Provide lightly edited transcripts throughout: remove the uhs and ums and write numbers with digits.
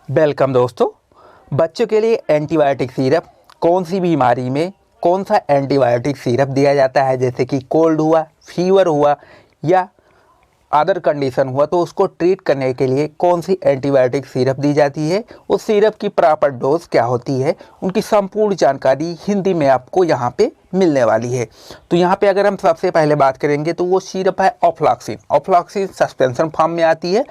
Welcome दोस्तों। बच्चों के लिए एंटीबायोटिक सिरप कौन सी बीमारी में कौन सा एंटीबायोटिक सिरप दिया जाता है, जैसे कि कोल्ड हुआ, फीवर हुआ या अदर कंडीशन हुआ, तो उसको ट्रीट करने के लिए कौन सी एंटीबायोटिक सिरप दी जाती है, उस सिरप की प्रॉपर डोज क्या होती है, उनकी संपूर्ण जानकारी हिंदी में आपको यहाँ पे मिलने वाली है। तो यहाँ पे अगर हम सबसे पहले बात करेंगे तो वो सिरप है ऑफ्लॉक्सिन। ऑफ्लॉक्सिन सस्पेंशन फॉर्म में आती है।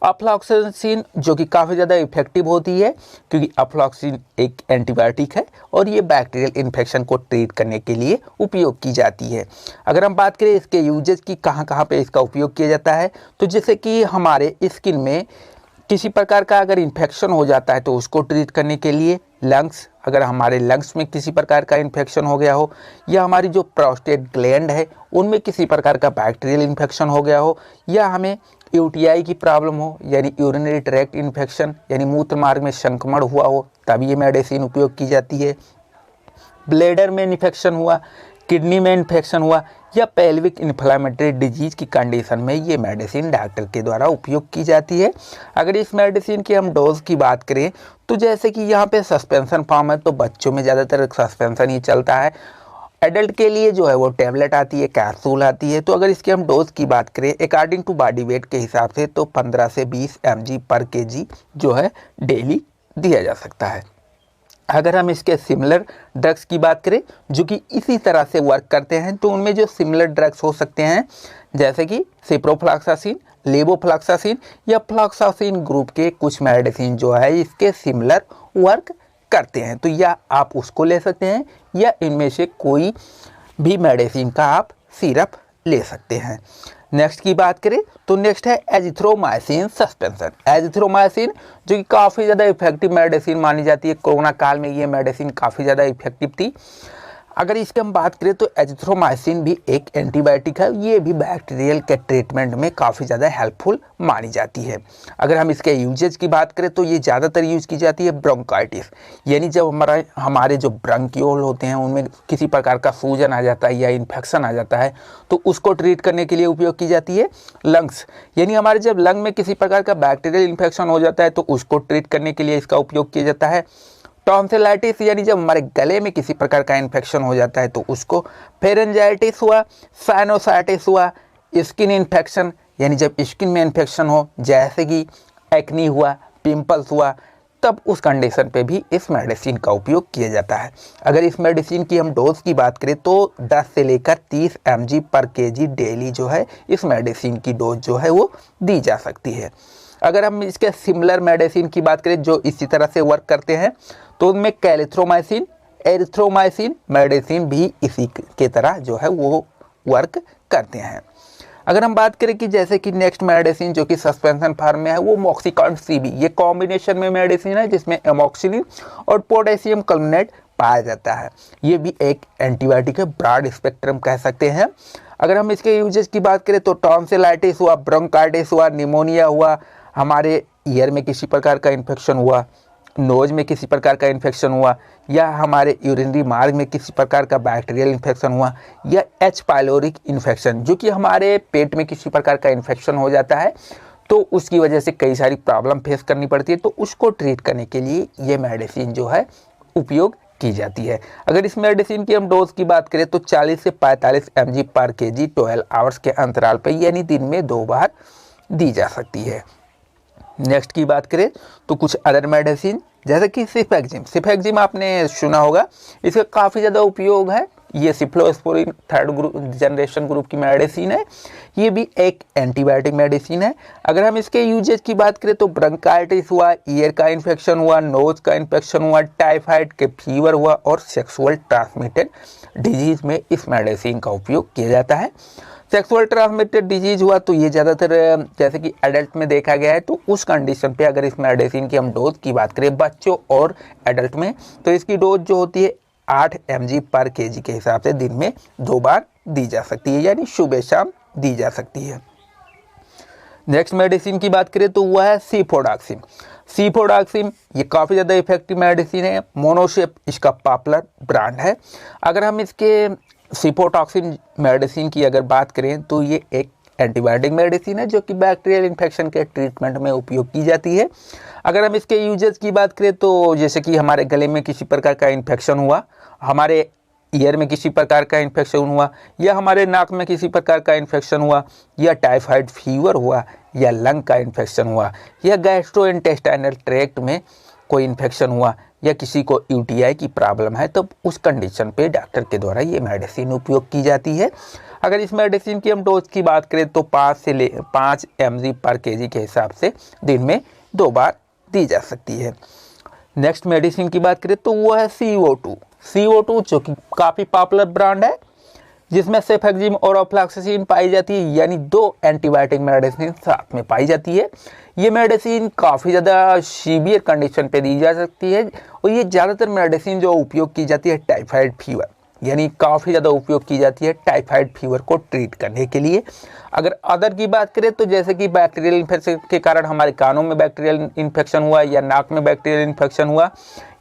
ऑफ्लॉक्सिन जो कि काफ़ी ज़्यादा इफेक्टिव होती है, क्योंकि ऑफ्लॉक्सिन एक एंटीबायोटिक है और ये बैक्टीरियल इन्फेक्शन को ट्रीट करने के लिए उपयोग की जाती है। अगर हम बात करें इसके यूजेज की, कहाँ कहाँ पे इसका उपयोग किया जाता है, तो जैसे कि हमारे स्किन में किसी प्रकार का अगर इन्फेक्शन हो जाता है तो उसको ट्रीट करने के लिए, लंग्स, अगर हमारे लंग्स में किसी प्रकार का इन्फेक्शन हो गया हो, या हमारी जो प्रोस्टेट ग्लैंड है उनमें किसी प्रकार का बैक्टीरियल इन्फेक्शन हो गया हो, या हमें यूटीआई की प्रॉब्लम हो यानी यूरिनरी ट्रैक्ट इन्फेक्शन यानी मूत्र मार्ग में संक्रमण हुआ हो, तब ये मेडिसिन उपयोग की जाती है। ब्लैडर में इन्फेक्शन हुआ, किडनी में इन्फेक्शन हुआ या पेल्विक इन्फ्लामेटरी डिजीज की कंडीशन में ये मेडिसिन डॉक्टर के द्वारा उपयोग की जाती है। अगर इस मेडिसिन की हम डोज की बात करें तो जैसे कि यहाँ पे सस्पेंशन फॉर्म है, तो बच्चों में ज़्यादातर सस्पेंशन ही चलता है। एडल्ट के लिए जो है वो टैबलेट आती है, कैप्सूल आती है। तो अगर इसकी हम डोज की बात करें अकॉर्डिंग टू बॉडी वेट के हिसाब से, तो 15 से 20 mg पर kg जो है डेली दिया जा सकता है। अगर हम इसके सिमिलर ड्रग्स की बात करें जो कि इसी तरह से वर्क करते हैं, तो उनमें जो सिमिलर ड्रग्स हो सकते हैं जैसे कि सिप्रोफ्लॉक्सासिन, लेवोफ्लॉक्सासिन या फ्लॉक्सासिन ग्रुप के कुछ मेडिसिन जो है इसके सिमिलर वर्क करते हैं, तो या आप उसको ले सकते हैं या इनमें से कोई भी मेडिसिन का आप सिरप ले सकते हैं। नेक्स्ट की बात करें तो नेक्स्ट है एजिथ्रोमाइसिन सस्पेंशन। एजिथ्रोमाइसिन जो कि काफ़ी ज़्यादा इफेक्टिव मेडिसिन मानी जाती है, कोरोना काल में ये मेडिसिन काफ़ी ज़्यादा इफेक्टिव थी। अगर इसकी हम बात करें तो एजिथ्रोमाइसिन भी एक एंटीबायोटिक है, ये भी बैक्टीरियल के ट्रीटमेंट में काफ़ी ज़्यादा हेल्पफुल मानी जाती है। अगर हम इसके यूजेज की बात करें तो ये ज़्यादातर यूज की जाती है ब्रोंकाइटिस, यानी जब हमारे जो ब्रंकियोल होते हैं उनमें किसी प्रकार का सूजन आ जाता है या इन्फेक्शन आ जाता है तो उसको ट्रीट करने के लिए उपयोग की जाती है। लंग्स, यानी हमारे जब लंग में किसी प्रकार का बैक्टीरियल इन्फेक्शन हो जाता है तो उसको ट्रीट करने के लिए इसका उपयोग किया जाता है। टॉन्सिलाइटिस, यानी जब हमारे गले में किसी प्रकार का इन्फेक्शन हो जाता है तो उसको। फेरेंजाइटिस हुआ, साइनोसाइटिस हुआ, स्किन इन्फेक्शन, यानी जब स्किन में इन्फेक्शन हो जैसे कि एक्नी हुआ, पिंपल्स हुआ, तब उस कंडीशन पे भी इस मेडिसिन का उपयोग किया जाता है। अगर इस मेडिसिन की हम डोज की बात करें तो 10 से लेकर 30 mg पर kg डेली जो है इस मेडिसिन की डोज जो है वो दी जा सकती है। अगर हम इसके सिमिलर मेडिसिन की बात करें जो इसी तरह से वर्क करते हैं तो उनमें कैलिथ्रोमाइसिन, एरिथ्रोमाइसिन मेडिसिन भी इसी के तरह जो है वो वर्क करते हैं। अगर हम बात करें कि जैसे कि नेक्स्ट मेडिसिन जो कि सस्पेंशन फॉर्म में है वो मॉक्सिकॉन सीबी, ये कॉम्बिनेशन में मेडिसिन है जिसमें एमोक्सिलिन और पोटेशियम कल्मिनेट पाया जाता है। ये भी एक एंटीबायोटिक है, ब्रॉड स्पेक्ट्रम कह सकते हैं। अगर हम इसके यूजेस की बात करें तो टॉन्सिलाइटिस हुआ, ब्रोंकाइटिस हुआ, निमोनिया हुआ, हमारे ईयर में किसी प्रकार का इन्फेक्शन हुआ, नोज में किसी प्रकार का इन्फेक्शन हुआ, या हमारे यूरिनरी मार्ग में किसी प्रकार का बैक्टीरियल इन्फेक्शन हुआ, या एच पाइलोरिक इन्फेक्शन जो कि हमारे पेट में किसी प्रकार का इन्फेक्शन हो जाता है तो उसकी वजह से कई सारी प्रॉब्लम फेस करनी पड़ती है, तो उसको ट्रीट करने के लिए ये मेडिसिन जो है उपयोग की जाती है। अगर इस मेडिसिन की हम डोज की बात करें तो 40 से 45 mg पर kg 12 आवर्स के अंतराल पर यानी दिन में 2 बार दी जा सकती है। नेक्स्ट की बात करें तो कुछ अदर मेडिसिन जैसे कि सिफेक्जिम। सिफेक्जिम आपने सुना होगा, इसका काफ़ी ज़्यादा उपयोग है। ये सिफ्लोस्पोरिन 3rd जनरेशन ग्रुप की मेडिसिन है, ये भी एक एंटीबायोटिक मेडिसिन है। अगर हम इसके यूजेज की बात करें तो ब्रोंकाइटिस हुआ, ईयर का इन्फेक्शन हुआ, नोज का इन्फेक्शन हुआ, टाइफाइड के फीवर हुआ और सेक्सुअल ट्रांसमिटेड डिजीज में इस मेडिसिन का उपयोग किया जाता है। सेक्सुअल ट्रांसमिटेड डिजीज हुआ तो ये ज़्यादातर जैसे कि एडल्ट में देखा गया है, तो उस कंडीशन पे अगर इस मेडिसिन की हम डोज की बात करें बच्चों और एडल्ट में तो इसकी डोज जो होती है 8 mg पर kg के हिसाब से दिन में 2 बार दी जा सकती है, यानी सुबह शाम दी जा सकती है। नेक्स्ट मेडिसिन की बात करें तो वह है सिफोडॉक्सिन। सिफोडॉक्सिन ये काफ़ी ज़्यादा इफेक्टिव मेडिसिन है, मोनोशेप इसका पॉपुलर ब्रांड है। अगर हम इसके सिफोटॉक्सिन मेडिसिन की अगर बात करें तो ये एक एंटीबायोटिक मेडिसिन है जो कि बैक्टीरियल इन्फेक्शन के ट्रीटमेंट में उपयोग की जाती है। अगर हम इसके यूजेस की बात करें तो जैसे कि हमारे गले में किसी प्रकार का इन्फेक्शन हुआ, हमारे ईयर में किसी प्रकार का इन्फेक्शन हुआ, या हमारे नाक में किसी प्रकार का इन्फेक्शन हुआ, या टाइफाइड फीवर हुआ, या लंग का इन्फेक्शन हुआ, या गैस्ट्रोइंटेस्टाइनल ट्रैक्ट में कोई इन्फेक्शन हुआ, या किसी को यूटीआई की प्रॉब्लम है, तो उस कंडीशन पे डॉक्टर के द्वारा ये मेडिसिन उपयोग की जाती है। अगर इस मेडिसिन की हम डोज की बात करें तो 5 mg पर kg के हिसाब से दिन में 2 बार दी जा सकती है। नेक्स्ट मेडिसिन की बात करें तो वो है CO2 जो कि काफ़ी पॉपुलर ब्रांड है, जिसमें सेफेक्जिम और ऑफ्लॉक्सासिन पाई जाती है, यानी 2 एंटीबायोटिक मेडिसिन साथ में पाई जाती है। ये मेडिसिन काफ़ी ज़्यादा सीवियर कंडीशन पे दी जा सकती है और ये ज़्यादातर मेडिसिन जो उपयोग की जाती है टाइफाइड फीवर, यानी काफ़ी ज़्यादा उपयोग की जाती है टाइफाइड फीवर को ट्रीट करने के लिए। अगर अदर की बात करें तो जैसे कि बैक्टीरियल इन्फेक्शन के कारण हमारे कानों में बैक्टीरियल इन्फेक्शन हुआ, या नाक में बैक्टीरियल इन्फेक्शन हुआ,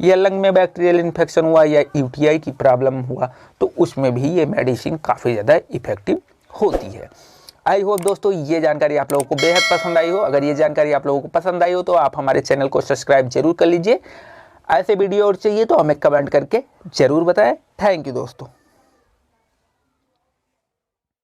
या लंग में बैक्टीरियल इन्फेक्शन हुआ, या यूटीआई की प्रॉब्लम हुआ, तो उसमें भी ये मेडिसिन काफ़ी ज़्यादा इफेक्टिव होती है। आई होप दोस्तों ये जानकारी आप लोगों को बेहद पसंद आई हो। अगर ये जानकारी आप लोगों को पसंद आई हो तो आप हमारे चैनल को सब्सक्राइब जरूर कर लीजिए। ऐसे वीडियो और चाहिए तो हमें कमेंट करके ज़रूर बताएं। थैंक यू दोस्तों।